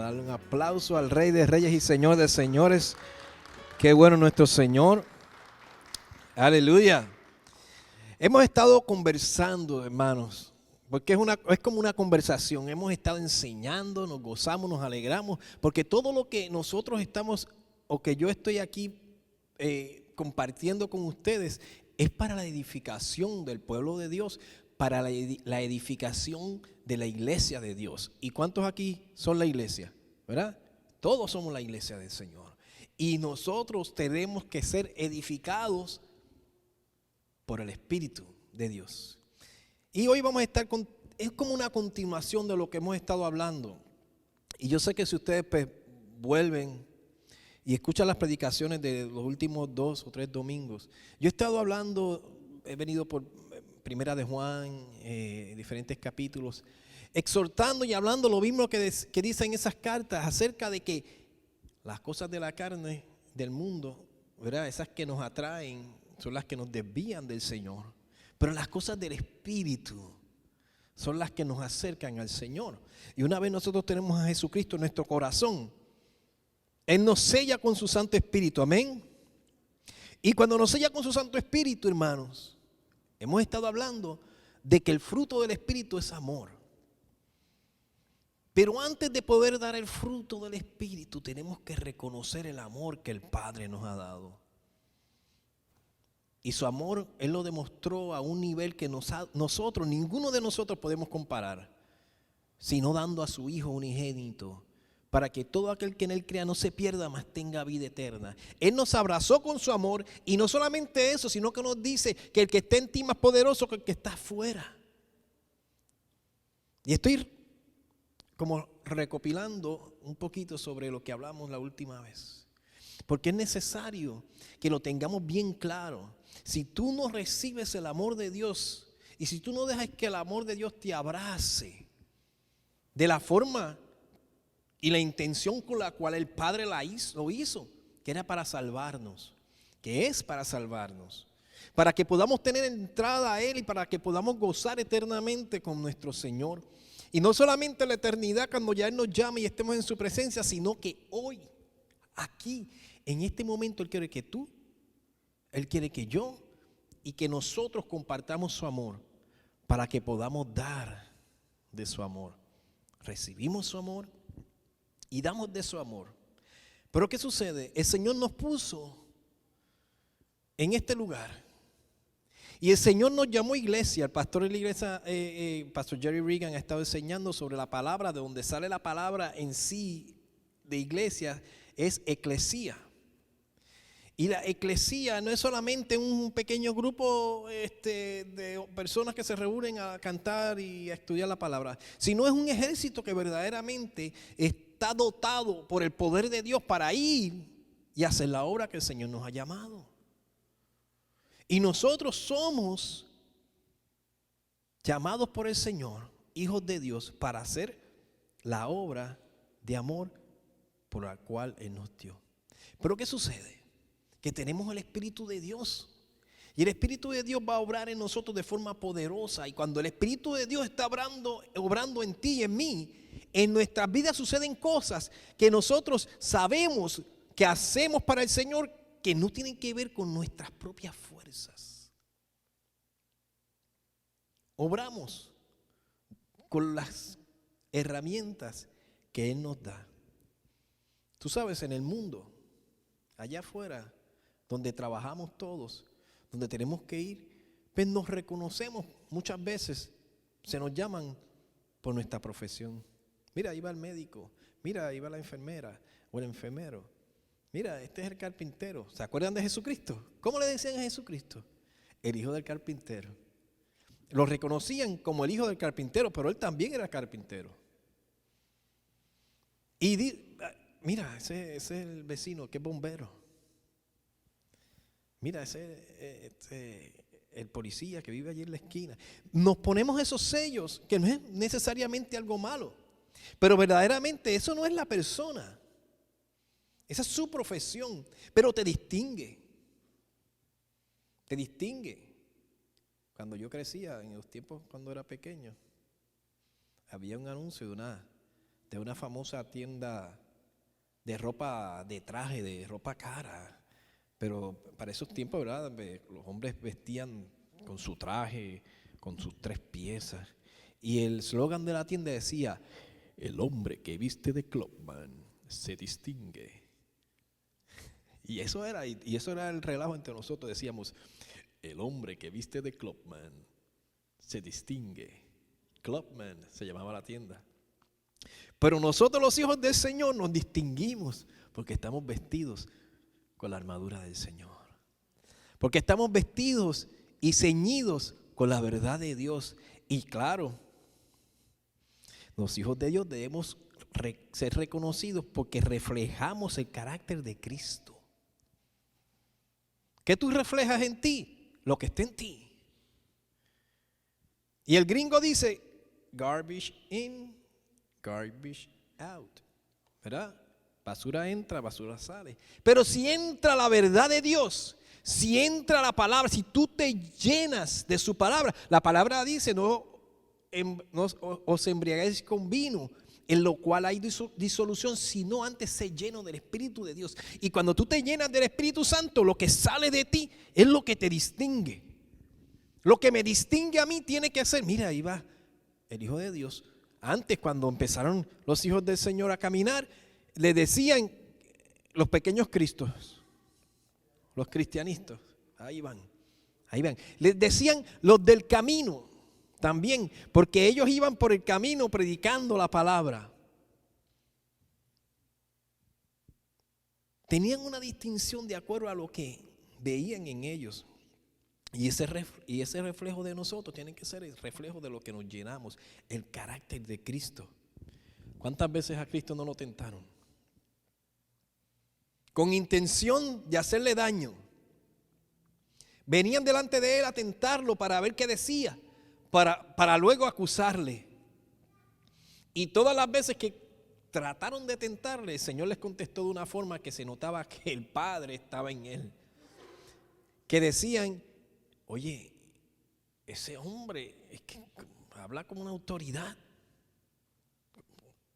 a darle un aplauso al Rey de Reyes y Señor de Señores. Qué bueno nuestro Señor. Aleluya. Hemos estado conversando, hermanos, porque es como una conversación. Hemos estado enseñando, nos gozamos, nos alegramos, porque todo lo que nosotros estamos, o que yo estoy aquí compartiendo con ustedes, es para la edificación del pueblo de Dios, para la edificación de la iglesia de Dios. ¿Y cuántos aquí son la iglesia? ¿Verdad? Todos somos la iglesia del Señor. Y nosotros tenemos que ser edificados por el Espíritu de Dios. Y hoy vamos a estar es como una continuación de lo que hemos estado hablando. Y yo sé que si ustedes vuelven y escuchan las predicaciones de los últimos 2 o 3 domingos, yo he estado hablando, he venido por Primera de Juan, diferentes capítulos, exhortando y hablando lo mismo que dicen esas cartas acerca de que las cosas de la carne, del mundo, ¿verdad? Esas que nos atraen son las que nos desvían del Señor. Pero las cosas del Espíritu son las que nos acercan al Señor. Y una vez nosotros tenemos a Jesucristo en nuestro corazón, Él nos sella con su Santo Espíritu, amén. Y cuando nos sella con su Santo Espíritu, hermanos, hemos estado hablando de que el fruto del Espíritu es amor. Pero antes de poder dar el fruto del Espíritu, tenemos que reconocer el amor que el Padre nos ha dado. Y su amor, Él lo demostró a un nivel que ninguno de nosotros podemos comparar, sino dando a su Hijo unigénito, para que todo aquel que en Él crea no se pierda, mas tenga vida eterna. Él nos abrazó con su amor, y no solamente eso, sino que nos dice que el que está en ti es más poderoso que el que está afuera. Y estoy como recopilando un poquito sobre lo que hablamos la última vez, porque es necesario que lo tengamos bien claro. Si tú no recibes el amor de Dios, y si tú no dejas que el amor de Dios te abrace de la forma y la intención con la cual el Padre lo hizo, que era para salvarnos, que es para salvarnos, para que podamos tener entrada a Él y para que podamos gozar eternamente con nuestro Señor. Y no solamente la eternidad cuando ya Él nos llame y estemos en su presencia, sino que hoy, aquí, en este momento, Él quiere que tú, Él quiere que yo y que nosotros compartamos su amor para que podamos dar de su amor. Recibimos su amor y damos de su amor. Pero ¿qué sucede? El Señor nos puso en este lugar. Y el Señor nos llamó iglesia. El pastor de la iglesia, Pastor Jerry Regan, ha estado enseñando sobre la palabra, de donde sale la palabra en sí de iglesia, es eclesía. Y la eclesía no es solamente un pequeño grupo de personas que se reúnen a cantar y a estudiar la palabra, sino es un ejército que verdaderamente está dotado por el poder de Dios para ir y hacer la obra que el Señor nos ha llamado. Y nosotros somos llamados por el Señor, hijos de Dios, para hacer la obra de amor por la cual Él nos dio. Pero ¿qué sucede? Que tenemos el Espíritu de Dios. Y el Espíritu de Dios va a obrar en nosotros de forma poderosa. Y cuando el Espíritu de Dios está obrando en ti y en mí, en nuestras vidas suceden cosas que nosotros sabemos que hacemos para el Señor, que no tienen que ver con nuestras propias fuerzas. Obramos con las herramientas que Él nos da. Tú sabes, en el mundo, allá afuera, donde trabajamos todos, donde tenemos que ir, pues nos reconocemos muchas veces, se nos llaman por nuestra profesión. Mira, ahí va el médico, mira, ahí va la enfermera o el enfermero. Mira, este es el carpintero. ¿Se acuerdan de Jesucristo? ¿Cómo le decían a Jesucristo? El hijo del carpintero. Lo reconocían como el hijo del carpintero, pero Él también era carpintero. Y mira, ese es el vecino que es bombero. Mira, el policía que vive allí en la esquina. Nos ponemos esos sellos, que no es necesariamente algo malo, pero verdaderamente eso no es la persona. Esa es su profesión, pero te distingue. Te distingue. Cuando yo crecía, en los tiempos cuando era pequeño, había un anuncio de una de una famosa tienda de ropa, de traje, de ropa cara. Pero para esos tiempos, ¿verdad? Los hombres vestían con su traje, con sus 3 piezas. Y el eslogan de la tienda decía: el hombre que viste de Clubman se distingue. Y eso era el relajo entre nosotros. Decíamos: el hombre que viste de Clubman se distingue. Clubman se llamaba la tienda. Pero nosotros, los hijos del Señor, nos distinguimos porque estamos vestidos con la armadura del Señor. Porque estamos vestidos y ceñidos con la verdad de Dios. Y claro, los hijos de Dios debemos ser reconocidos porque reflejamos el carácter de Cristo. ¿Qué tú reflejas en ti? Lo que está en ti. Y el gringo dice: garbage in, garbage out. ¿Verdad? Basura entra, basura sale. Pero si entra la verdad de Dios, si entra la palabra, si tú te llenas de su palabra, la palabra dice: no os embriaguéis con vino, en lo cual hay disolución, sino antes ser lleno del Espíritu de Dios. Y cuando tú te llenas del Espíritu Santo, lo que sale de ti es lo que te distingue. Lo que me distingue a mí tiene que ser: mira, ahí va el Hijo de Dios. Antes, cuando empezaron los hijos del Señor a caminar, le decían los pequeños cristos, los cristianistas, ahí van. Les decían los del camino también, porque ellos iban por el camino predicando la palabra. Tenían una distinción de acuerdo a lo que veían en ellos. Y ese reflejo de nosotros tiene que ser el reflejo de lo que nos llenamos, el carácter de Cristo. ¿Cuántas veces a Cristo no lo tentaron? Con intención de hacerle daño. Venían delante de él a tentarlo para ver qué decía, para luego acusarle. Y todas las veces que trataron de tentarle, el Señor les contestó de una forma que se notaba que el Padre estaba en él. Que decían: oye, ese hombre es que habla como una autoridad.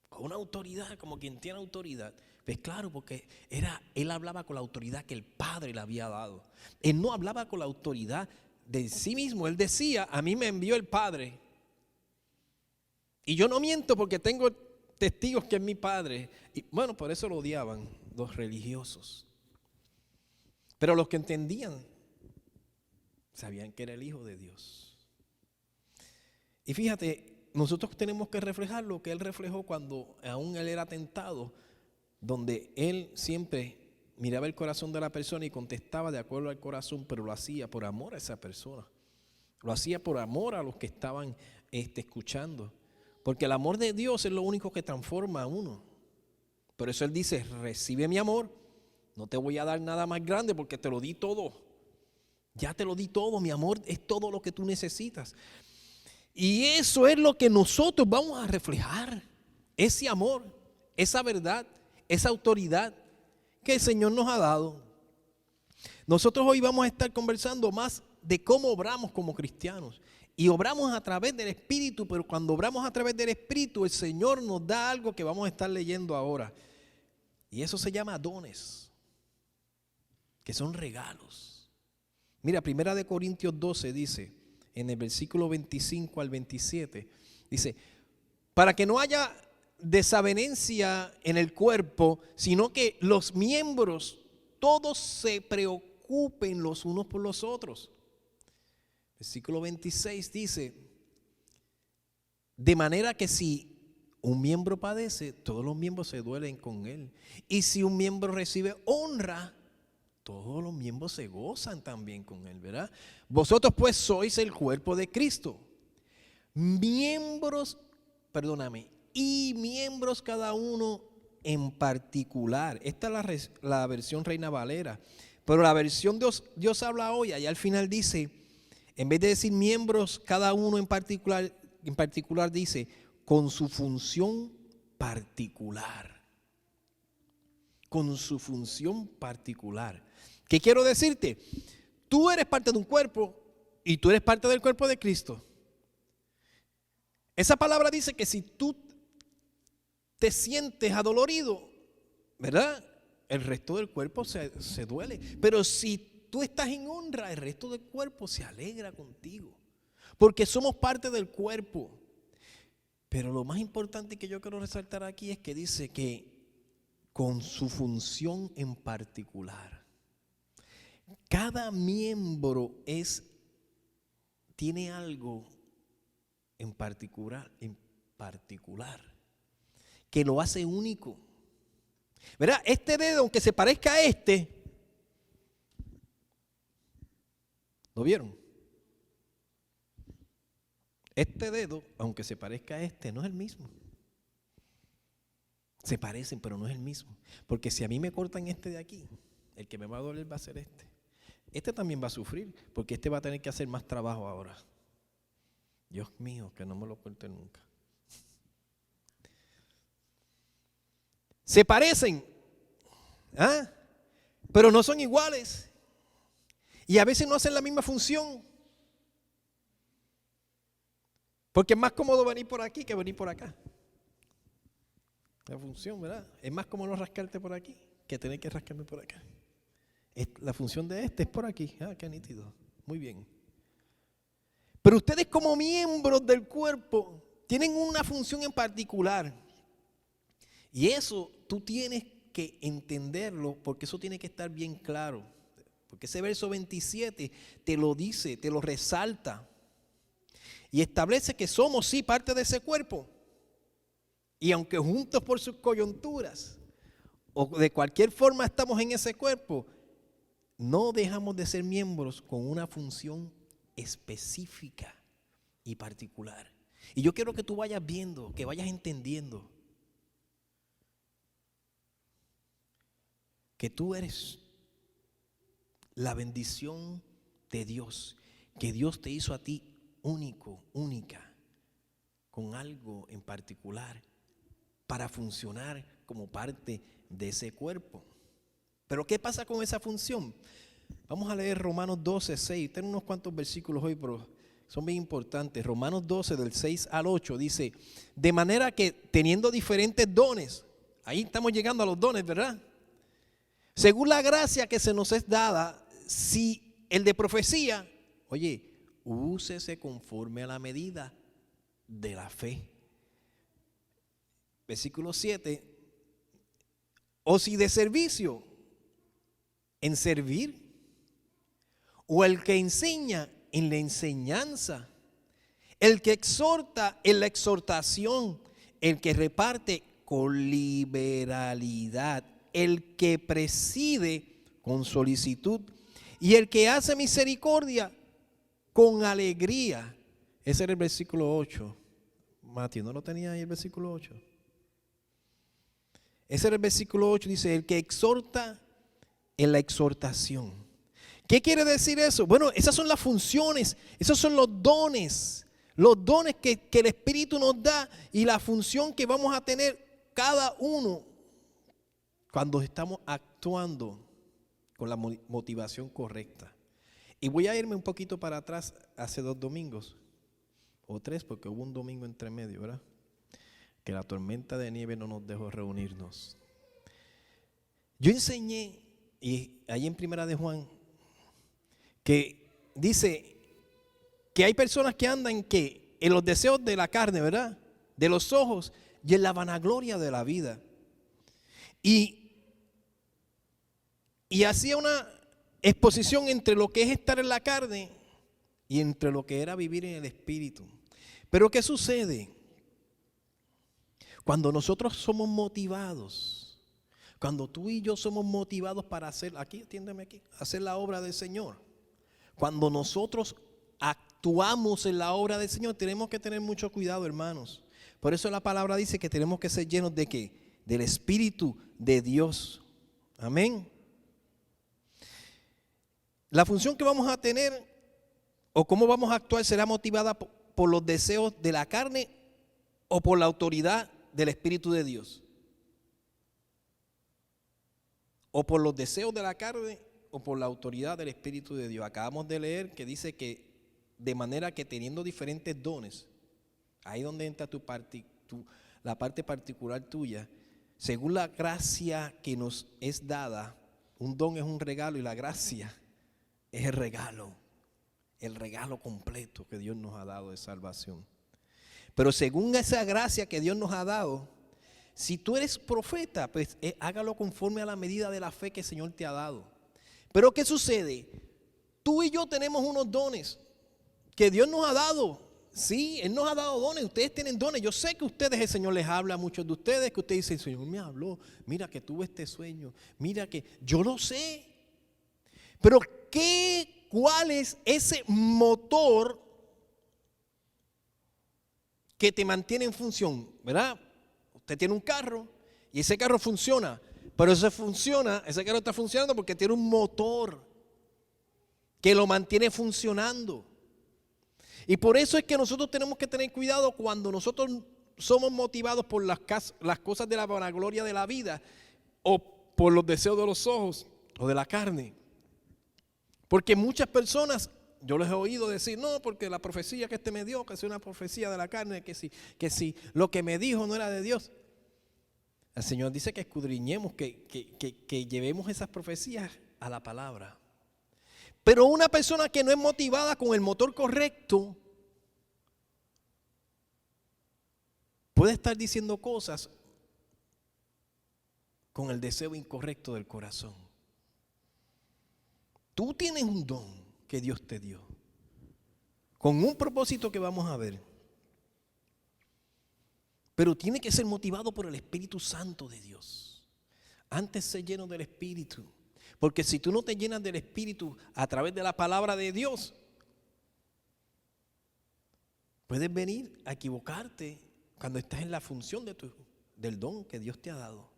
Con una autoridad, como quien tiene autoridad. Pues claro, porque él hablaba con la autoridad que el Padre le había dado. Él no hablaba con la autoridad de sí mismo. Él decía: a mí me envió el Padre. Y yo no miento porque tengo testigos que es mi Padre. Y bueno, por eso lo odiaban los religiosos. Pero los que entendían sabían que era el Hijo de Dios. Y fíjate, nosotros tenemos que reflejar lo que él reflejó cuando aún él era tentado, donde él siempre miraba el corazón de la persona y contestaba de acuerdo al corazón, pero lo hacía por amor a esa persona. Lo hacía por amor a los que estaban escuchando. Porque el amor de Dios es lo único que transforma a uno. Por eso él dice: recibe mi amor, no te voy a dar nada más grande porque te lo di todo. Ya te lo di todo, mi amor es todo lo que tú necesitas. Y eso es lo que nosotros vamos a reflejar. Ese amor, esa verdad, esa autoridad que el Señor nos ha dado. Nosotros hoy vamos a estar conversando más de cómo obramos como cristianos. Y obramos a través del Espíritu, pero cuando obramos a través del Espíritu, el Señor nos da algo que vamos a estar leyendo ahora. Y eso se llama dones, que son regalos. Mira, 1 Corintios 12 dice, en el versículo 25 al 27, dice: para que no haya desavenencia en el cuerpo, sino que los miembros todos se preocupen los unos por los otros. Versículo 26 dice: de manera que si un miembro padece, todos los miembros se duelen con él. Y si un miembro recibe honra, todos los miembros se gozan también con él, ¿verdad? Vosotros pues sois el cuerpo de Cristo. Y miembros cada uno en particular. Esta es la versión Reina Valera. Pero la versión Dios habla hoy, allá al final dice, en vez de decir miembros cada uno en particular dice, con su función particular. Con su función particular. ¿Qué quiero decirte? Tú eres parte de un cuerpo y tú eres parte del cuerpo de Cristo. Esa palabra dice que si tú te sientes adolorido, ¿verdad? El resto del cuerpo se duele. Pero si tú estás en honra, el resto del cuerpo se alegra contigo. Porque somos parte del cuerpo. Pero lo más importante que yo quiero resaltar aquí es que dice que con su función en particular. Cada miembro tiene algo en particular que lo hace único. ¿Verdad? Este dedo, aunque se parezca a este, ¿lo vieron? Este dedo, aunque se parezca a este, no es el mismo. Se parecen, pero no es el mismo. Porque si a mí me cortan este de aquí, el que me va a doler va a ser este. Este también va a sufrir, porque este va a tener que hacer más trabajo ahora. Dios mío, que no me lo corten nunca. Se parecen, ¿ah? Pero no son iguales. Y a veces no hacen la misma función. Porque es más cómodo venir por aquí que venir por acá. La función, ¿verdad? Es más cómodo rascarte por aquí que tener que rascarme por acá. La función de este es por aquí. Ah, qué nítido. Muy bien. Pero ustedes como miembros del cuerpo tienen una función en particular. Y eso tú tienes que entenderlo porque eso tiene que estar bien claro. Porque ese verso 27 te lo dice, te lo resalta. Y establece que somos sí parte de ese cuerpo. Y aunque juntos por sus coyunturas o de cualquier forma estamos en ese cuerpo, no dejamos de ser miembros con una función específica y particular. Y yo quiero que tú vayas viendo, que vayas entendiendo que tú eres la bendición de Dios, que Dios te hizo a ti único, única, con algo en particular para funcionar como parte de ese cuerpo. Pero ¿qué pasa con esa función? Vamos a leer Romanos 12, 6. Tengo unos cuantos versículos hoy, pero son bien importantes. Romanos 12, del 6 al 8, dice: de manera que teniendo diferentes dones, ahí estamos llegando a los dones, ¿verdad? Según la gracia que se nos es dada, si el de profecía, oye, úsese conforme a la medida de la fe. Versículo 7, o si de servicio, en servir, o el que enseña, en la enseñanza, el que exhorta, en la exhortación, el que reparte con liberalidad, el que preside con solicitud y el que hace misericordia con alegría. Ese era el versículo 8. Mati, ¿no lo tenía ahí el versículo 8? Ese era el versículo 8, dice, el que exhorta en la exhortación. ¿Qué quiere decir eso? Bueno, esas son las funciones, esos son los dones que el Espíritu nos da y la función que vamos a tener cada uno cuando estamos actuando con la motivación correcta. Y voy a irme un poquito para atrás, hace 2 domingos, o 3, porque hubo un domingo entre medio, ¿verdad? Que la tormenta de nieve no nos dejó reunirnos. Yo enseñé, y ahí en Primera de Juan, que dice que hay personas que andan en los deseos de la carne, ¿verdad? De los ojos y en la vanagloria de la vida. Y hacía una exposición entre lo que es estar en la carne y entre lo que era vivir en el Espíritu. Pero ¿qué sucede? Cuando nosotros somos motivados, cuando tú y yo somos motivados para hacer, aquí, atiéndeme aquí, hacer la obra del Señor. Cuando nosotros actuamos en la obra del Señor, tenemos que tener mucho cuidado, hermanos. Por eso la palabra dice que tenemos que ser llenos ¿de qué? Del Espíritu de Dios. Amén. La función que vamos a tener o cómo vamos a actuar será motivada por los deseos de la carne o por la autoridad del Espíritu de Dios. O por los deseos de la carne o por la autoridad del Espíritu de Dios. Acabamos de leer que dice que de manera que teniendo diferentes dones, ahí donde entra la parte particular tuya, según la gracia que nos es dada. Un don es un regalo y la gracia es el regalo completo que Dios nos ha dado de salvación. Pero según esa gracia que Dios nos ha dado, si tú eres profeta, pues hágalo conforme a la medida de la fe que el Señor te ha dado. Pero ¿qué sucede? Tú y yo tenemos unos dones que Dios nos ha dado. Sí, Él nos ha dado dones, ustedes tienen dones. Yo sé que ustedes, el Señor les habla a muchos de ustedes, que ustedes dicen, el Señor me habló, mira que tuve este sueño, mira que yo lo sé. Pero ¿cuál es ese motor que te mantiene en función? ¿Verdad? Usted tiene un carro y ese carro funciona, pero ese carro está funcionando porque tiene un motor que lo mantiene funcionando. Y por eso es que nosotros tenemos que tener cuidado cuando nosotros somos motivados por las cosas de la vanagloria de la vida o por los deseos de los ojos o de la carne. Porque muchas personas, yo les he oído decir, no, porque la profecía que me dio, que es una profecía de la carne, que si lo que me dijo no era de Dios. El Señor dice que escudriñemos, que llevemos esas profecías a la palabra. Pero una persona que no es motivada con el motor correcto puede estar diciendo cosas con el deseo incorrecto del corazón. Tú tienes un don que Dios te dio, con un propósito que vamos a ver. Pero tiene que ser motivado por el Espíritu Santo de Dios. Antes ser lleno del Espíritu. Porque si tú no te llenas del Espíritu a través de la palabra de Dios, puedes venir a equivocarte cuando estás en la función del don que Dios te ha dado.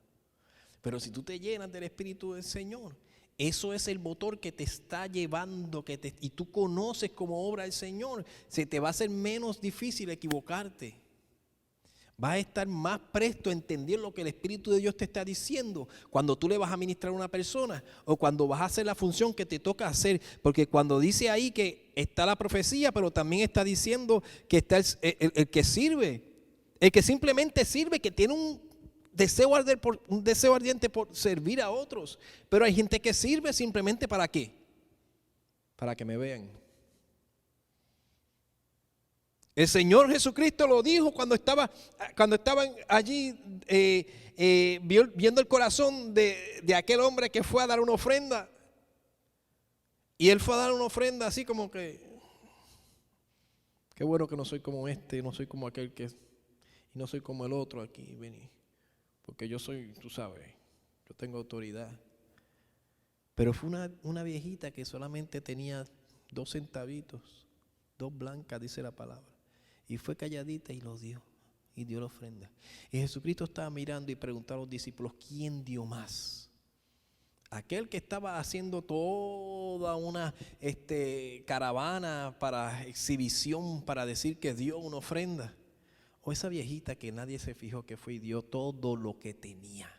Pero si tú te llenas del Espíritu del Señor, eso es el motor que te está llevando, y tú conoces cómo obra el Señor, se te va a hacer menos difícil equivocarte. Vas a estar más presto a entender lo que el Espíritu de Dios te está diciendo cuando tú le vas a ministrar a una persona o cuando vas a hacer la función que te toca hacer. Porque cuando dice ahí que está la profecía, pero también está diciendo que está el que sirve, el que simplemente sirve, que tiene un deseo ardiente por servir a otros. Pero hay gente que sirve simplemente ¿para qué? Para que me vean. El Señor Jesucristo lo dijo cuando estaban allí viendo el corazón de aquel hombre que fue a dar una ofrenda. Y él fue a dar una ofrenda así como que, qué bueno que no soy como no soy como aquel y no soy como el otro aquí, vení. Porque yo soy, tú sabes, yo tengo autoridad. Pero fue una viejita que solamente tenía 2 centavitos, 2 blancas, dice la palabra. Y fue calladita y lo dio. Y dio la ofrenda. Y Jesucristo estaba mirando y preguntó a los discípulos, ¿quién dio más? Aquel que estaba haciendo toda una caravana para exhibición, para decir que dio una ofrenda. O esa viejita que nadie se fijó que fue y dio todo lo que tenía.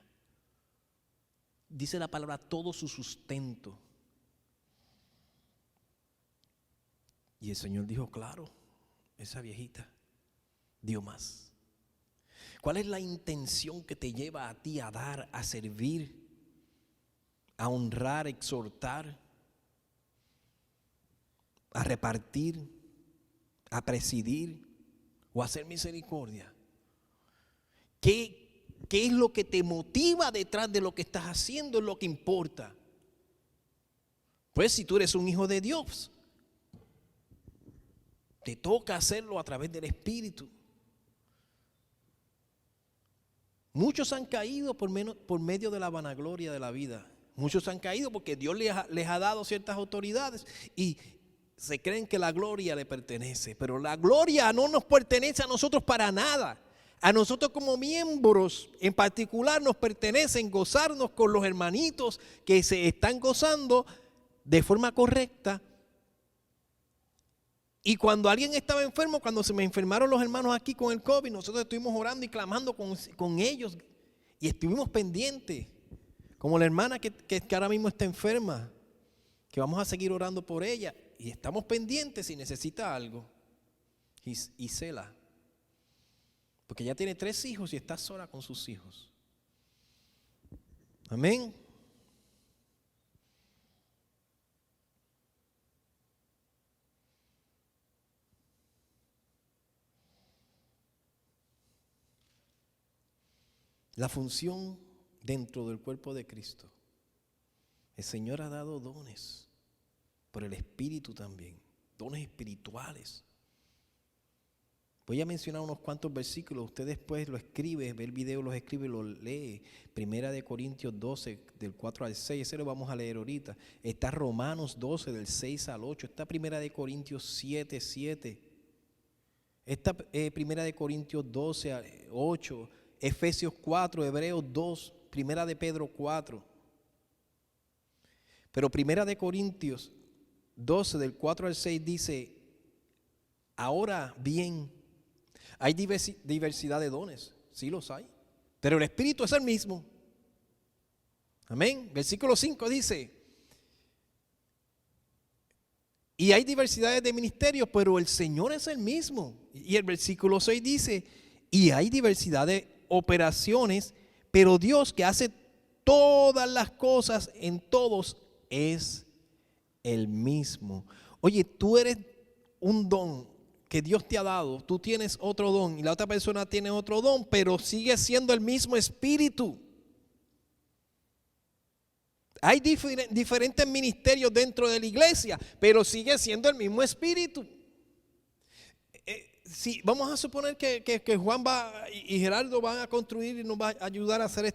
Dice la palabra, todo su sustento. Y el Señor dijo, claro, esa viejita dio más. ¿Cuál es la intención que te lleva a ti a dar, a servir, a honrar, a exhortar, a repartir, a presidir o a hacer misericordia? ¿Qué es lo que te motiva detrás de lo que estás haciendo? Es lo que importa. Pues si tú eres un hijo de Dios, te toca hacerlo a través del Espíritu. Muchos han caído por medio de la vanagloria de la vida. Muchos han caído porque Dios les ha dado ciertas autoridades y se creen que la gloria le pertenece. Pero la gloria no nos pertenece a nosotros para nada. A nosotros como miembros en particular nos pertenecen gozarnos con los hermanitos que se están gozando de forma correcta. Y cuando alguien estaba enfermo, cuando se me enfermaron los hermanos aquí con el COVID, nosotros estuvimos orando y clamando con ellos y estuvimos pendientes. Como la hermana que ahora mismo está enferma, que vamos a seguir orando por ella y estamos pendientes si necesita algo. Isela. Porque ella tiene 3 hijos y está sola con sus hijos. Amén. La función dentro del cuerpo de Cristo. El Señor ha dado dones por el Espíritu también, dones espirituales. Voy a mencionar unos cuantos versículos, usted después lo escribe, ve el video, los escribe y lo lee. Primera de Corintios 12, del 4 al 6, ese lo vamos a leer ahorita. Está Romanos 12, del 6 al 8, está Primera de Corintios 7, 7. Está Primera de Corintios 12, 8, Efesios 4, Hebreos 2, Primera de Pedro 4. Pero Primera de Corintios 12, del 4 al 6 dice, ahora bien, hay diversidad de dones, sí los hay, pero el Espíritu es el mismo. Amén. Versículo 5 dice, y hay diversidades de ministerios, pero el Señor es el mismo. Y el versículo 6 dice, y hay diversidad de operaciones, pero Dios que hace todas las cosas en todos es el mismo. Oye, tú eres un don que Dios te ha dado, tú tienes otro don y la otra persona tiene otro don, pero sigue siendo el mismo Espíritu. Hay diferentes ministerios dentro de la iglesia, pero sigue siendo el mismo Espíritu. Si vamos a suponer que Juan y Gerardo van a construir y nos va a ayudar a hacer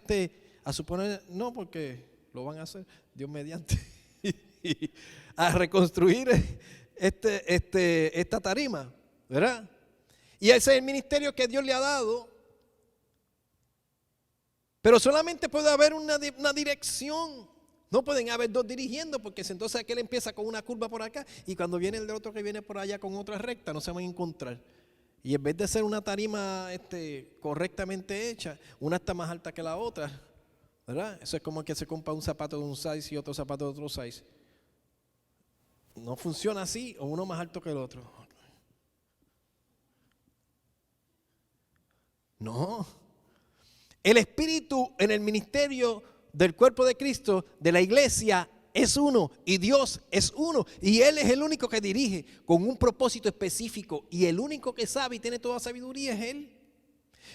a suponer, no, porque lo van a hacer, Dios mediante, a reconstruir esta tarima, ¿verdad? Y ese es el ministerio que Dios le ha dado, pero solamente puede haber una dirección. No pueden haber 2 dirigiendo, porque entonces aquel empieza con una curva por acá y cuando viene el de otro que viene por allá con otra recta, no se van a encontrar. Y en vez de ser una tarima correctamente hecha, una está más alta que la otra, ¿verdad? Eso es como que se compra un zapato de un size y otro zapato de otro size. No funciona así, o uno más alto que el otro. No. El Espíritu en el ministerio del cuerpo de Cristo, de la iglesia, es uno y Dios es uno. Y Él es el único que dirige con un propósito específico. Y el único que sabe y tiene toda sabiduría es Él.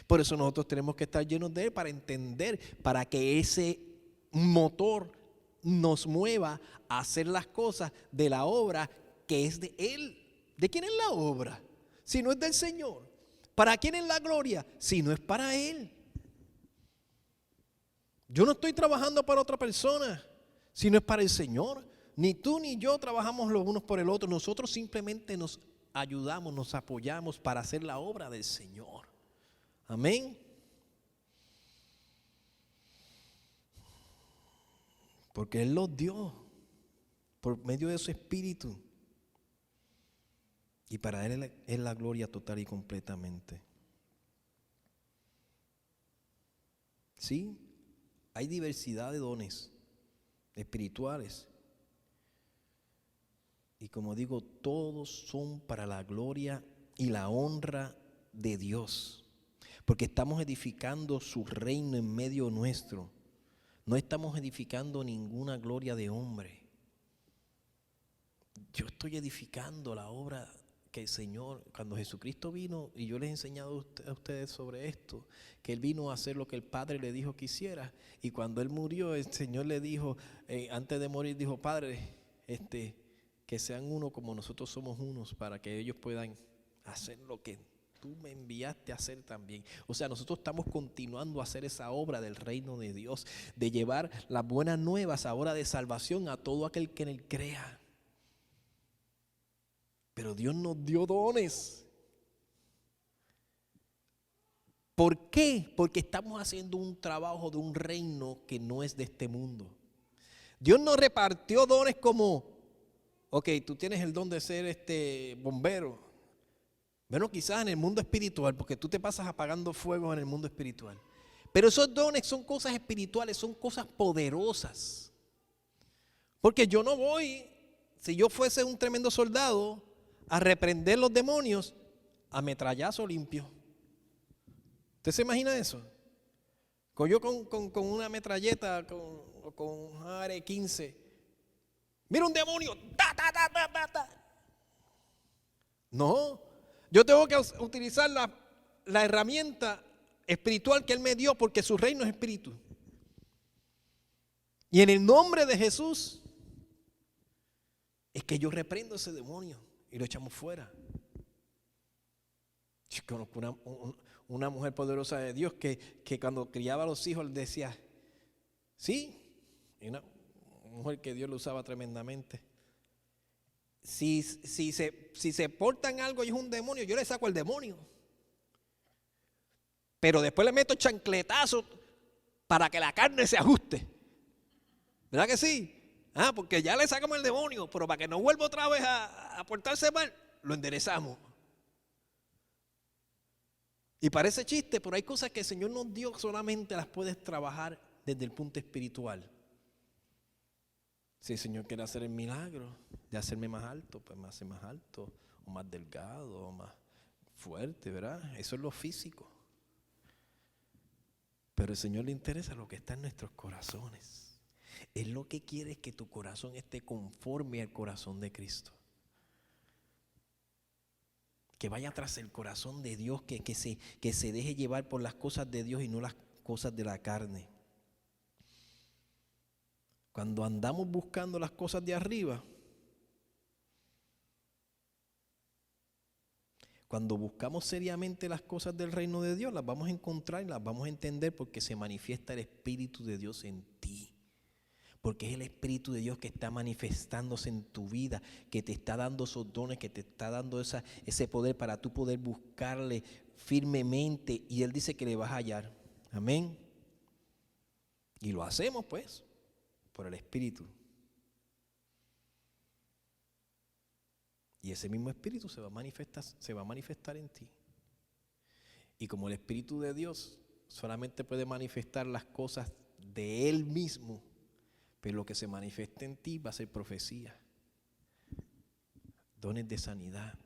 Por eso nosotros tenemos que estar llenos de Él para entender, para que ese motor nos mueva a hacer las cosas de la obra que es de Él. ¿De quién es la obra? Si no es del Señor. ¿Para quién es la gloria? Si no es para Él. Yo no estoy trabajando para otra persona, si no es para el Señor. Ni tú ni yo trabajamos los unos por el otro. Nosotros simplemente nos ayudamos, nos apoyamos para hacer la obra del Señor. Amén. Porque Él los dio por medio de su Espíritu. Y para Él es la gloria total y completamente. ¿Sí? Hay diversidad de dones espirituales. Y como digo, todos son para la gloria y la honra de Dios. Porque estamos edificando su reino en medio nuestro. No estamos edificando ninguna gloria de hombre. Yo estoy edificando la obra que el Señor, cuando Jesucristo vino, y yo les he enseñado a ustedes sobre esto, que Él vino a hacer lo que el Padre le dijo que hiciera. Y cuando Él murió, el Señor le dijo, antes de morir, dijo, Padre, que sean uno como nosotros somos unos, para que ellos puedan hacer lo que tú me enviaste a hacer también. O sea, nosotros estamos continuando a hacer esa obra del reino de Dios, de llevar las buenas nuevas ahora de salvación a todo aquel que en Él crea. Pero Dios nos dio dones. ¿Por qué? Porque estamos haciendo un trabajo de un reino que no es de este mundo. Dios nos repartió dones como, ok, tú tienes el don de ser bombero. Bueno, quizás en el mundo espiritual, porque tú te pasas apagando fuego en el mundo espiritual. Pero esos dones son cosas espirituales, son cosas poderosas. Porque yo no voy, si yo fuese un tremendo soldado, a reprender los demonios a metrallazo limpio. ¿Usted se imagina eso? Yo con una metralleta, con un AR-15. Mira un demonio. ¡Ta, ta, ta, ta, ta, ta! No, yo tengo que utilizar la herramienta espiritual que Él me dio, porque su reino es espíritu. Y en el nombre de Jesús es que yo reprendo ese demonio y lo echamos fuera. Yo conozco una mujer poderosa de Dios que cuando criaba a los hijos le decía, sí, y una mujer que Dios lo usaba tremendamente. Si se portan algo y es un demonio, yo le saco el demonio. Pero después le meto chancletazos para que la carne se ajuste. ¿Verdad que sí? Porque ya le sacamos el demonio, pero para que no vuelva otra vez a portarse mal, lo enderezamos. Y parece chiste, pero hay cosas que el Señor nos dio, solamente las puedes trabajar desde el punto espiritual. Si el Señor quiere hacer el milagro de hacerme más alto, pues me hace más alto, o más delgado, o más fuerte, ¿verdad? Eso es lo físico. Pero al Señor le interesa lo que está en nuestros corazones. Él lo que quiere es que tu corazón esté conforme al corazón de Cristo. Que vaya tras el corazón de Dios, que se deje llevar por las cosas de Dios y no las cosas de la carne. Cuando andamos buscando las cosas de arriba, cuando buscamos seriamente las cosas del reino de Dios, las vamos a encontrar y las vamos a entender, porque se manifiesta el Espíritu de Dios en ti. Porque es el Espíritu de Dios que está manifestándose en tu vida, que te está dando esos dones, que te está dando ese poder para tú poder buscarle firmemente. Y Él dice que le vas a hallar. Amén. Y lo hacemos pues por el Espíritu. Y ese mismo Espíritu se va a manifestar en ti. Y como el Espíritu de Dios solamente puede manifestar las cosas de Él mismo, pero lo que se manifieste en ti va a ser profecía, dones de sanidad,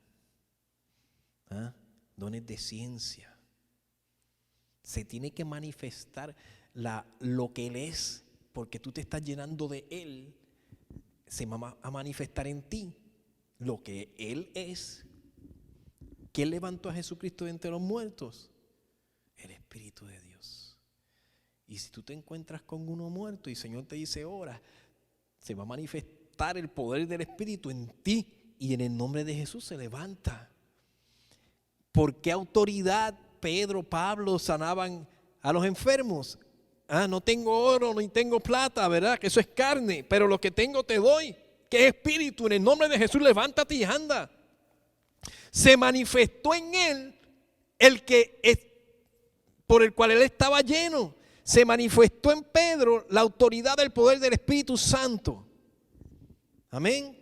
dones de ciencia. Se tiene que manifestar lo que Él es, porque tú te estás llenando de Él. Se va a manifestar en ti lo que Él es. ¿Quién levantó a Jesucristo de entre los muertos? El Espíritu de Dios. Y si tú te encuentras con uno muerto y el Señor te dice ora, se va a manifestar el poder del Espíritu en ti, y en el nombre de Jesús se levanta. ¿Por qué autoridad Pedro, Pablo sanaban a los enfermos? No tengo oro ni tengo plata, ¿verdad? Que eso es carne, pero lo que tengo te doy, que es espíritu. En el nombre de Jesús levántate y anda. Se manifestó en él el que es, por el cual él estaba lleno. Se manifestó en Pedro la autoridad del poder del Espíritu Santo. Amén.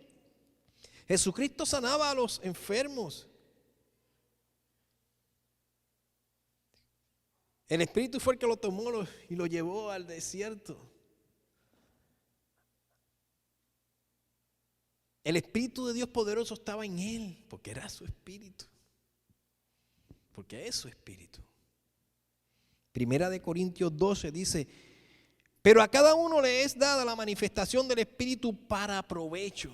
Jesucristo sanaba a los enfermos. El Espíritu fue el que lo tomó y lo llevó al desierto. El Espíritu de Dios poderoso estaba en él, porque era su Espíritu. Porque es su Espíritu. Primera de Corintios 12 dice: pero a cada uno le es dada la manifestación del Espíritu para provecho.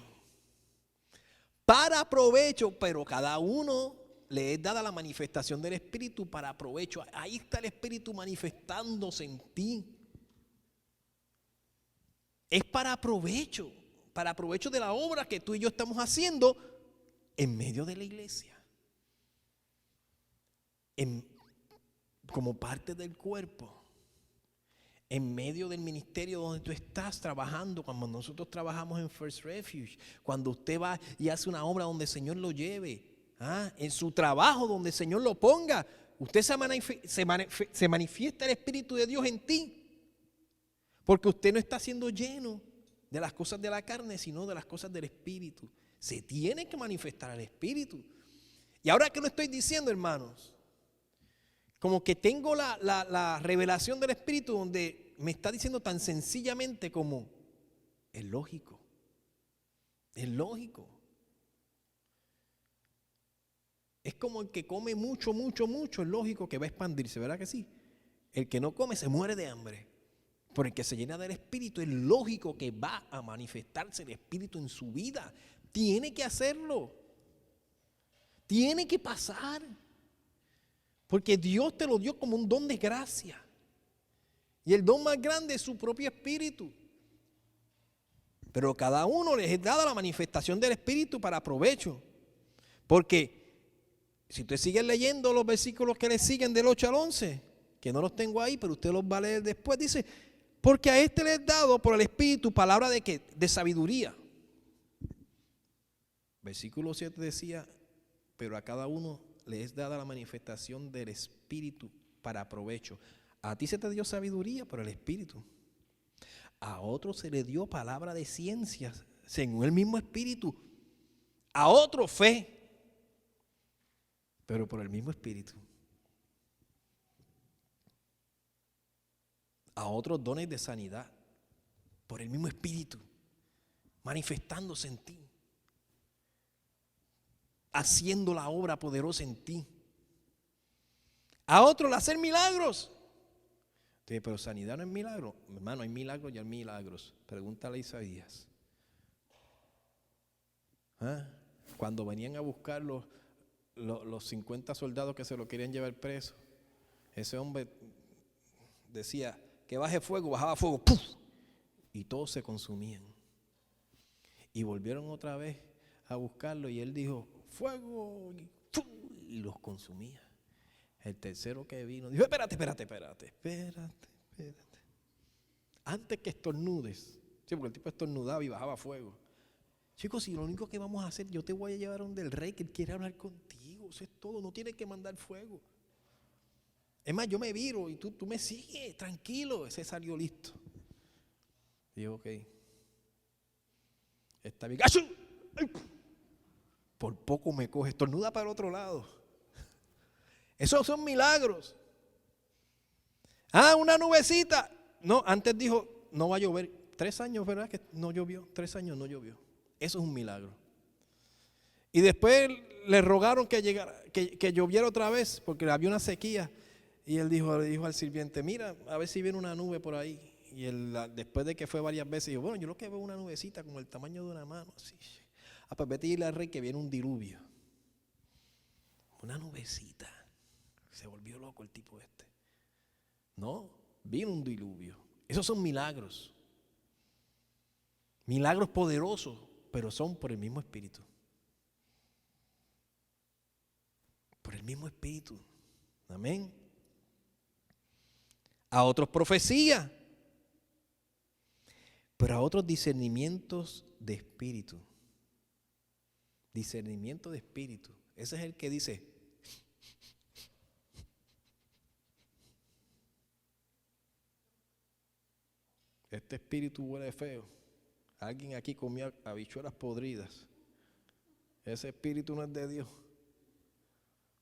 Para provecho, pero cada uno le es dada la manifestación del Espíritu para provecho. Ahí está el Espíritu manifestándose en ti. Es para provecho de la obra que tú y yo estamos haciendo en medio de la iglesia. Como parte del cuerpo. En medio del ministerio donde tú estás trabajando, cuando nosotros trabajamos en First Refuge, cuando usted va y hace una obra donde el Señor lo lleve, en su trabajo donde el Señor lo ponga, usted se manifiesta el Espíritu de Dios en ti, porque usted no está siendo lleno de las cosas de la carne, sino de las cosas del Espíritu. Se tiene que manifestar el Espíritu. Y ahora que lo estoy diciendo, hermanos, como que tengo la revelación del Espíritu, donde me está diciendo tan sencillamente como: es lógico. Es lógico. Es como el que come mucho, es lógico que va a expandirse, ¿verdad que sí? El que no come se muere de hambre. Por el que se llena del Espíritu, es lógico que va a manifestarse el Espíritu en su vida. Tiene que hacerlo. Tiene que pasar. Porque Dios te lo dio como un don de gracia. Y el don más grande es su propio Espíritu. Pero cada uno les es dada la manifestación del Espíritu para provecho. Porque si usted sigue leyendo los versículos que le siguen del 8 al 11, que no los tengo ahí, pero usted los va a leer después, dice, porque a este le es dado por el Espíritu palabra de ¿qué? De sabiduría. Versículo 7 decía, pero a cada uno le es dada la manifestación del Espíritu para provecho. A ti se te dio sabiduría por el Espíritu. A otro se le dio palabra de ciencias, según el mismo Espíritu. A otro fe, pero por el mismo Espíritu. A otros dones de sanidad, por el mismo Espíritu, manifestándose en ti, haciendo la obra poderosa en ti. A otros el hacer milagros. Entonces, pero sanidad no es milagro. Hermano, hay milagros y hay milagros. Pregúntale a Isaías. Cuando venían a buscar los 50 soldados que se lo querían llevar preso, ese hombre decía que baje fuego, bajaba fuego, ¡puf! Y todos se consumían. Y volvieron otra vez a buscarlo y él dijo, fuego, y los consumía. El tercero que vino dijo, espérate. Antes que estornudes, sí, porque el tipo estornudaba y bajaba fuego. Chicos, si lo único que vamos a hacer, yo te voy a llevar a donde el rey que él quiere hablar contigo, eso es todo, no tienes que mandar fuego. Es más, yo me viro y tú me sigues, tranquilo, ese salió listo. Digo, ok, está bien. ¡Ay! Por poco me coge, estornuda para el otro lado. Esos son milagros. Una nubecita. No, antes dijo, no va a llover. 3 años, ¿verdad? Que no llovió. 3 años no llovió. Eso es un milagro. Y después le rogaron que llegara, que lloviera otra vez, porque había una sequía. Y él le dijo al sirviente, mira, a ver si viene una nube por ahí. Y él, después de que fue varias veces, dijo, bueno, yo lo que veo una nubecita como el tamaño de una mano. Así. Pues vete y dile al rey que viene un diluvio. Una nubecita. Se volvió loco el tipo este. No, vino un diluvio. Esos son milagros. Milagros poderosos, pero son por el mismo Espíritu. Por el mismo Espíritu. Amén. A otros profecía, pero a otros discernimientos de espíritu. Discernimiento de espíritu. Ese es el que dice, este espíritu huele feo. Alguien aquí comió habichuelas podridas. Ese espíritu no es de Dios.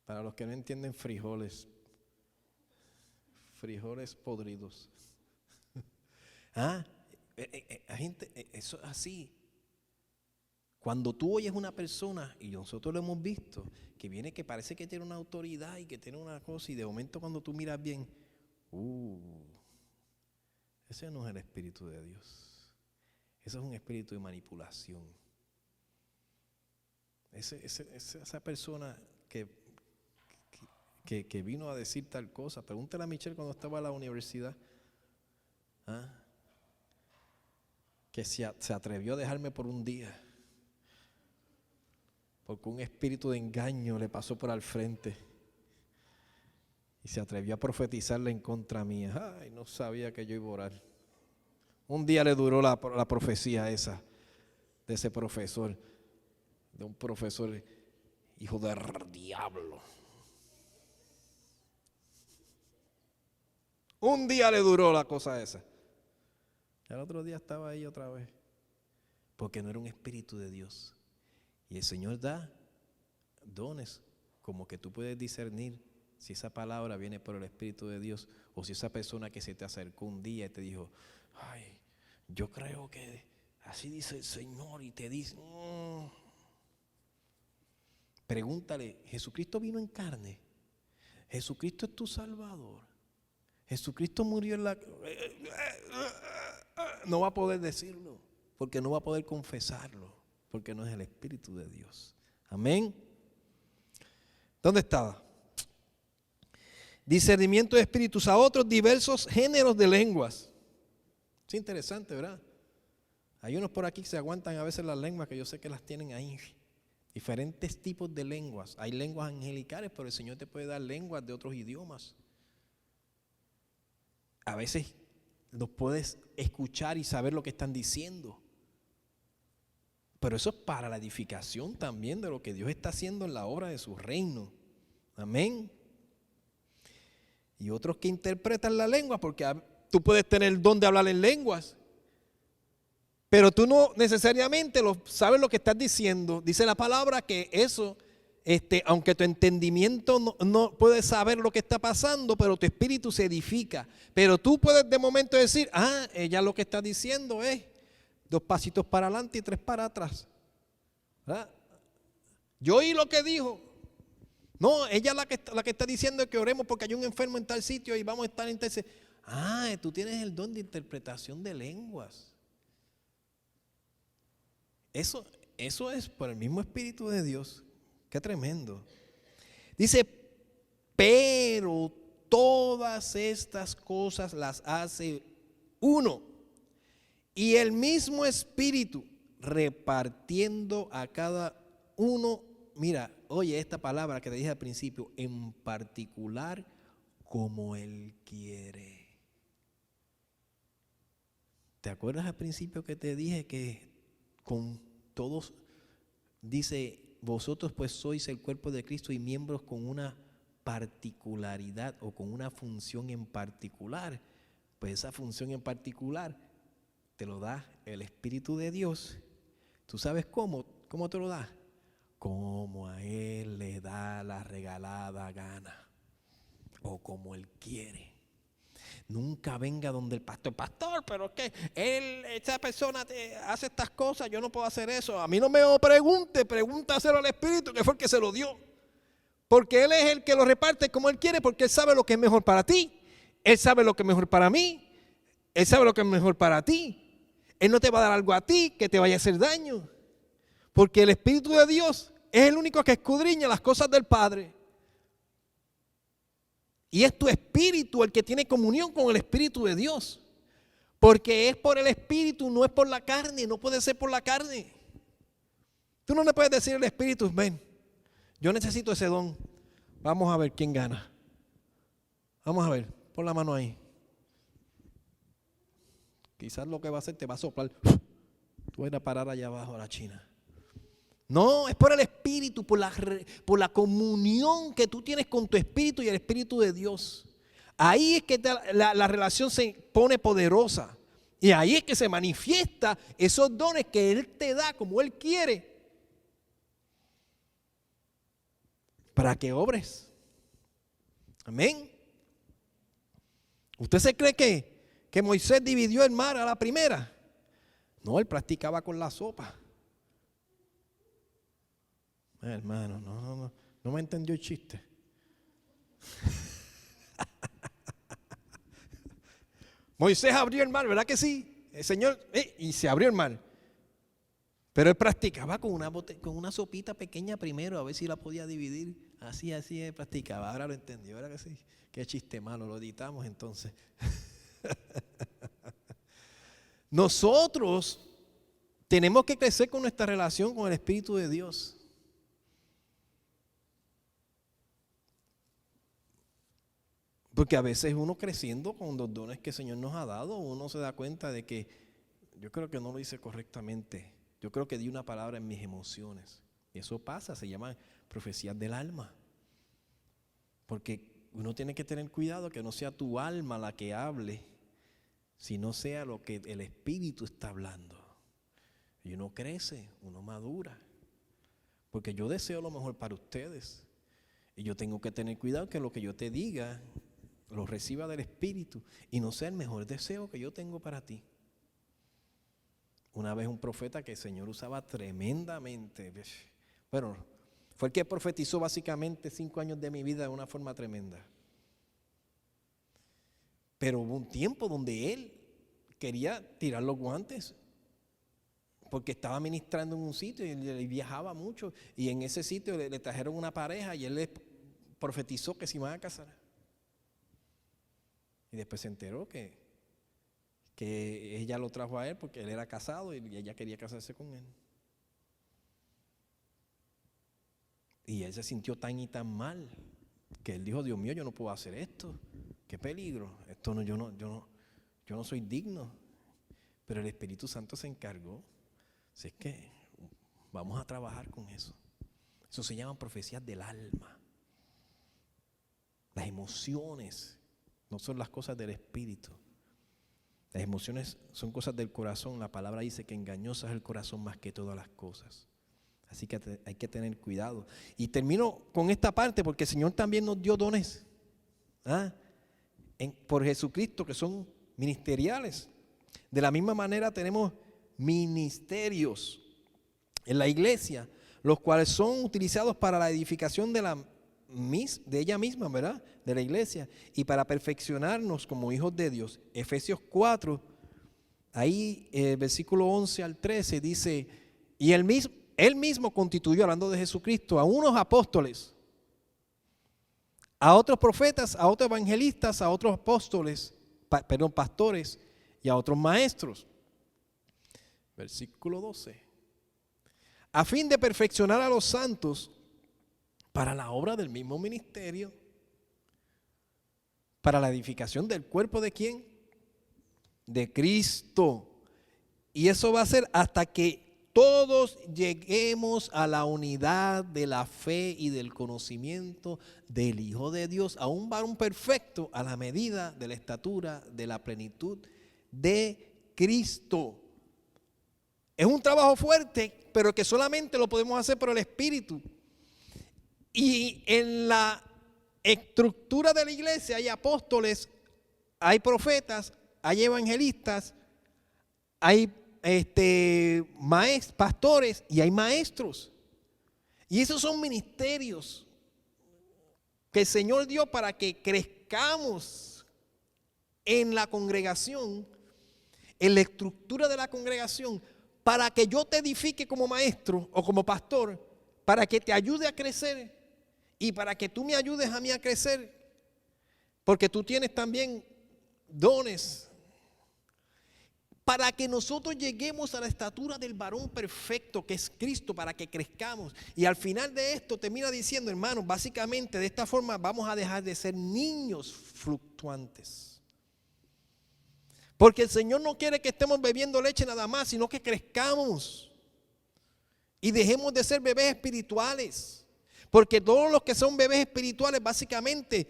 Para los que no entienden, frijoles podridos. Gente, eso es así. Cuando tú oyes una persona, y nosotros lo hemos visto, que viene que parece que tiene una autoridad y que tiene una cosa, y de momento cuando tú miras bien, ese no es el Espíritu de Dios. Eso es un espíritu de manipulación. Esa persona que vino a decir tal cosa, pregúntale a Michelle cuando estaba en la universidad, que se atrevió a dejarme por un día, porque un espíritu de engaño le pasó por al frente y se atrevió a profetizarle en contra mía. Ay, no sabía que yo iba a orar. Un día le duró la profecía esa de ese profesor, de un profesor hijo del diablo. Un día le duró la cosa esa. Al otro día estaba ahí otra vez, porque no era un espíritu de Dios. Y el Señor da dones, como que tú puedes discernir si esa palabra viene por el Espíritu de Dios, o si esa persona que se te acercó un día y te dijo, ay, yo creo que así dice el Señor, y te dice, Pregúntale, ¿Jesucristo vino en carne? ¿Jesucristo es tu Salvador? ¿Jesucristo murió en la... No va a poder decirlo, porque no va a poder confesarlo, porque no es el Espíritu de Dios. Amén. ¿Dónde estaba? Discernimiento de espíritus, a otros diversos géneros de lenguas. Es interesante, ¿verdad? Hay unos por aquí que se aguantan a veces las lenguas, que yo sé que las tienen ahí. Diferentes tipos de lenguas. Hay lenguas angelicales, pero el Señor te puede dar lenguas de otros idiomas. A veces los puedes escuchar y saber lo que están diciendo. Pero eso es para la edificación también de lo que Dios está haciendo en la obra de su reino. Amén. Y otros que interpretan la lengua, porque tú puedes tener el don de hablar en lenguas, pero tú no necesariamente sabes lo que estás diciendo. Dice la palabra que eso, aunque tu entendimiento no puede saber lo que está pasando, pero tu espíritu se edifica. Pero tú puedes de momento decir, ella lo que está diciendo es 2 pasitos para adelante y 3 para atrás. ¿Verdad? Yo oí lo que dijo. No, ella la que está diciendo es que oremos porque hay un enfermo en tal sitio y vamos a estar en tal sitio. Tú tienes el don de interpretación de lenguas. Eso es por el mismo Espíritu de Dios. Qué tremendo. Dice, pero todas estas cosas las hace uno. Y el mismo Espíritu repartiendo a cada uno. Mira, oye esta palabra que te dije al principio, en particular como Él quiere. ¿Te acuerdas al principio que te dije que con todos, dice, vosotros pues sois el cuerpo de Cristo y miembros con una particularidad o con una función en particular? Pues esa función en particular te lo da el Espíritu de Dios. ¿Tú sabes cómo te lo da? Como a Él le da la regalada gana o como Él quiere. Nunca venga donde el pastor, pero es que esa persona hace estas cosas, yo no puedo hacer eso. A mí no me pregúntaselo al Espíritu, que fue el que se lo dio. Porque Él es el que lo reparte como Él quiere, porque Él sabe lo que es mejor para ti. Él sabe lo que es mejor para mí. Él sabe lo que es mejor para ti. Él no te va a dar algo a ti que te vaya a hacer daño. Porque el Espíritu de Dios es el único que escudriña las cosas del Padre. Y es tu espíritu el que tiene comunión con el Espíritu de Dios. Porque es por el Espíritu, no es por la carne, no puede ser por la carne. Tú no le puedes decir al Espíritu, ven, yo necesito ese don. Vamos a ver quién gana. Vamos a ver, pon la mano ahí. Quizás lo que va a hacer te va a soplar. Tú vas a ir a parar allá abajo a la China. No, es por el Espíritu, por la comunión que tú tienes con tu Espíritu y el Espíritu de Dios. Ahí es que la relación se pone poderosa. Y ahí es que se manifiesta esos dones que Él te da como Él quiere. Para que obres. Amén. ¿Usted se cree que Moisés dividió el mar a la primera? No, él practicaba con la sopa. Hermano, no me entendió el chiste. Moisés abrió el mar, ¿verdad que sí? El Señor, y se abrió el mar. Pero él practicaba con una sopita pequeña primero, a ver si la podía dividir. Así él practicaba. Ahora lo entendió, ¿verdad que sí? Qué chiste malo, lo editamos entonces. Nosotros tenemos que crecer con nuestra relación con el Espíritu de Dios. Porque a veces uno creciendo con los dones que el Señor nos ha dado, uno se da cuenta de que yo creo que no lo hice correctamente. Yo creo que di una palabra en mis emociones. Y eso pasa, se llama profecías del alma. Porque uno tiene que tener cuidado que no sea tu alma la que hable, sino sea lo que el Espíritu está hablando. Y uno crece, uno madura. Porque yo deseo lo mejor para ustedes. Y yo tengo que tener cuidado que lo que yo te diga lo reciba del Espíritu y no sea el mejor deseo que yo tengo para ti. Una vez un profeta que el Señor usaba tremendamente, bueno, Fue el que profetizó básicamente 5 años de mi vida de una forma tremenda. Pero hubo un tiempo donde él quería tirar los guantes, porque estaba ministrando en un sitio y viajaba mucho, y en ese sitio le trajeron una pareja y él le profetizó que se iban a casar. Y después se enteró que ella lo trajo a él porque él era casado y ella quería casarse con él. Y él se sintió tan y tan mal que él dijo: Dios mío, yo no puedo hacer esto, qué peligro, esto no, yo no soy digno. Pero el Espíritu Santo se encargó. Así es que vamos a trabajar con eso. Eso se llaman profecías del alma. Las emociones no son las cosas del espíritu. Las emociones son cosas del corazón. La palabra dice que engañosa es el corazón más que todas las cosas. Así que hay que tener cuidado. Y termino con esta parte porque el Señor también nos dio dones por Jesucristo que son ministeriales. De la misma manera tenemos ministerios en la iglesia, los cuales son utilizados para la edificación de ella misma, ¿verdad? De la iglesia, y para perfeccionarnos como hijos de Dios. Efesios 4, ahí versículo 11 al 13 dice: y él mismo constituyó, hablando de Jesucristo, a unos apóstoles, a otros profetas, a otros evangelistas, a otros apóstoles, pastores, y a otros maestros. Versículo 12. A fin de perfeccionar a los santos para la obra del mismo ministerio, para la edificación del cuerpo ¿de quién? De Cristo. Y eso va a ser hasta que todos lleguemos a la unidad de la fe y del conocimiento del Hijo de Dios, a un varón perfecto, a la medida de la estatura de la plenitud de Cristo. Es un trabajo fuerte, pero que solamente lo podemos hacer por el Espíritu. Y en la estructura de la iglesia hay apóstoles, hay profetas, hay evangelistas, hay pastores y hay maestros. Y esos son ministerios que el Señor dio para que crezcamos en la congregación, en la estructura de la congregación, para que yo te edifique como maestro o como pastor, para que te ayude a crecer y para que tú me ayudes a mí a crecer, porque tú tienes también dones, para que nosotros lleguemos a la estatura del varón perfecto que es Cristo, para que crezcamos. Y al final de esto termina diciendo, hermanos, básicamente de esta forma vamos a dejar de ser niños fluctuantes. Porque el Señor no quiere que estemos bebiendo leche nada más, sino que crezcamos y dejemos de ser bebés espirituales. Porque todos los que son bebés espirituales básicamente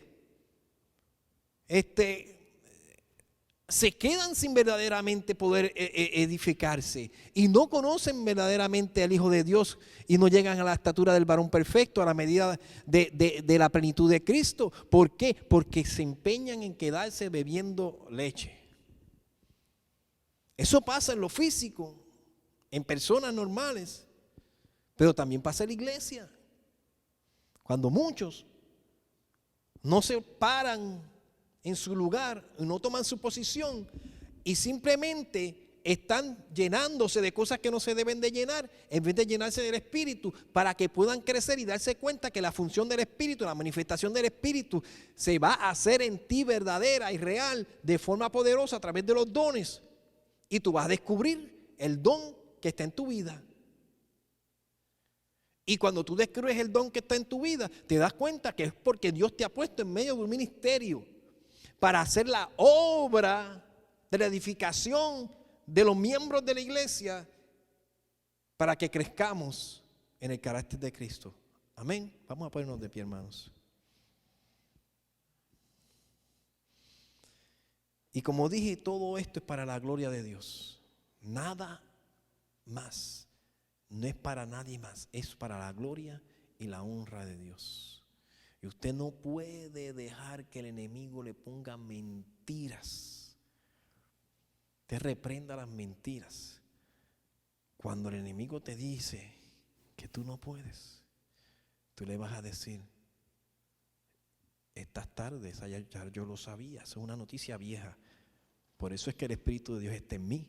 se quedan sin verdaderamente poder edificarse y no conocen verdaderamente al Hijo de Dios y no llegan a la estatura del varón perfecto, a la medida de la plenitud de Cristo. ¿Por qué? Porque se empeñan en quedarse bebiendo leche. Eso pasa en lo físico, en personas normales, pero también pasa en la iglesia. Cuando muchos no se paran en su lugar, no toman su posición y simplemente están llenándose de cosas que no se deben de llenar, en vez de llenarse del Espíritu, para que puedan crecer y darse cuenta que la función del Espíritu, la manifestación del Espíritu, se va a hacer en ti verdadera y real, de forma poderosa a través de los dones. Y tú vas a descubrir el don que está en tu vida. Y cuando tú descubres el don que está en tu vida, te das cuenta que es porque Dios te ha puesto en medio de un ministerio para hacer la obra de la edificación de los miembros de la iglesia, para que crezcamos en el carácter de Cristo. Amén. Vamos a ponernos de pie, hermanos. Y como dije, todo esto es para la gloria de Dios. Nada más. No es para nadie más. Es para la gloria y la honra de Dios. Y usted no puede dejar que el enemigo le ponga mentiras. Te reprenda las mentiras. Cuando el enemigo te dice que tú no puedes, Tú le vas a decir, estas tardes, ya yo lo sabía, eso es una noticia vieja. Por eso es que el Espíritu de Dios está en mí,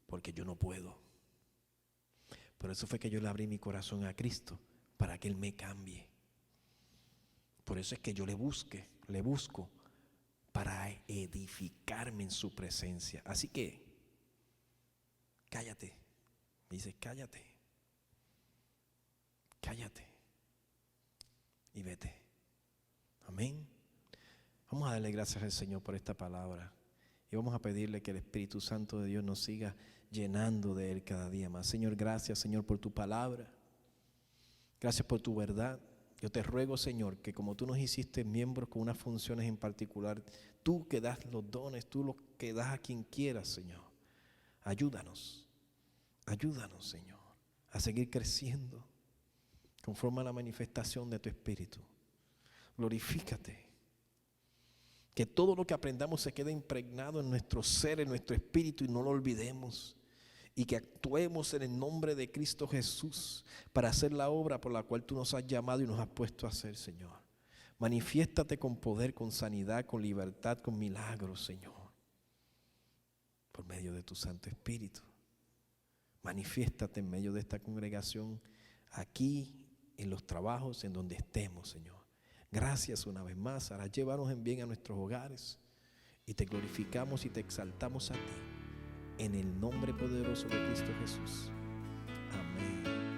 porque yo no puedo. Por eso fue que yo le abrí mi corazón a Cristo, para que Él me cambie. Por eso es que yo le busco para edificarme en su presencia. Así que, cállate. Me dice, cállate y vete. Amén. Vamos a darle gracias al Señor por esta palabra y vamos a pedirle que el Espíritu Santo de Dios nos siga llenando de Él cada día más. Señor, gracias, Señor, por tu palabra. Gracias por tu verdad. Yo te ruego, Señor, que como tú nos hiciste miembros con unas funciones en particular, tú que das los dones, tú los que das a quien quieras, Señor. Ayúdanos, Señor, a seguir creciendo conforme a la manifestación de tu Espíritu. Glorifícate. Que todo lo que aprendamos se quede impregnado en nuestro ser, en nuestro espíritu y no lo olvidemos. Y que actuemos en el nombre de Cristo Jesús para hacer la obra por la cual tú nos has llamado y nos has puesto a hacer, Señor. Manifiéstate con poder, con sanidad, con libertad, con milagros, Señor. Por medio de tu Santo Espíritu. Manifiéstate en medio de esta congregación, aquí, en los trabajos, en donde estemos, Señor. Gracias una vez más. Ahora llévanos en bien a nuestros hogares y te glorificamos y te exaltamos a ti. En el nombre poderoso de Cristo Jesús. Amén.